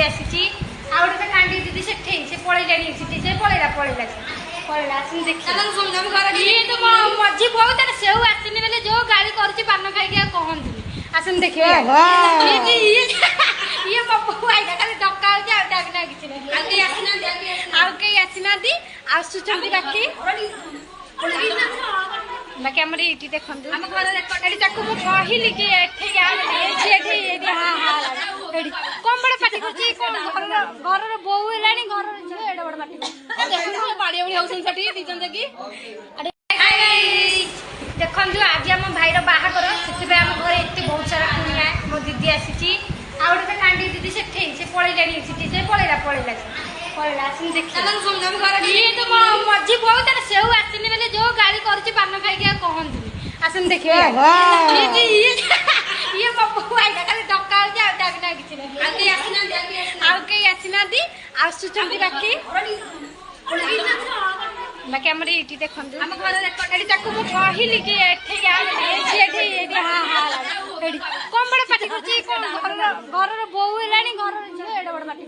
आसी आउ गोटे कांडी दीदी से पलैला से पलैला पलैला आसन देख ये तो मझी बहुत सेऊ आसनी बेले जो गाड़ी कर पान खाई कहतुनी आसन देखिए ये बबू आईटा खाली डका होगी आसीना आसुचंदी बाकी बाकी आम ये देखो कहली कि कम बड़े पार्टी घर बो है घर एडे बड़ पार्टी देखो आज आम भाईर बाहागर से आम घर एत बहुत सारा कुणिया मो दीदी आसी आउ गोटे कांडी दीदी से पलैला से पलैला पलैला आसन देख ये तो मझी बहुत सेऊ आसनी बेले जो गाड़ी कर पान खाई कहतुनी आसन देखिए ये बबू आईटा खाली डका होगी आसीना आसुचंदी बाकी बाकी आम ये देखो कहली कि कम बड़े पार्टी घर बो है घर एडे बड़ पार्टी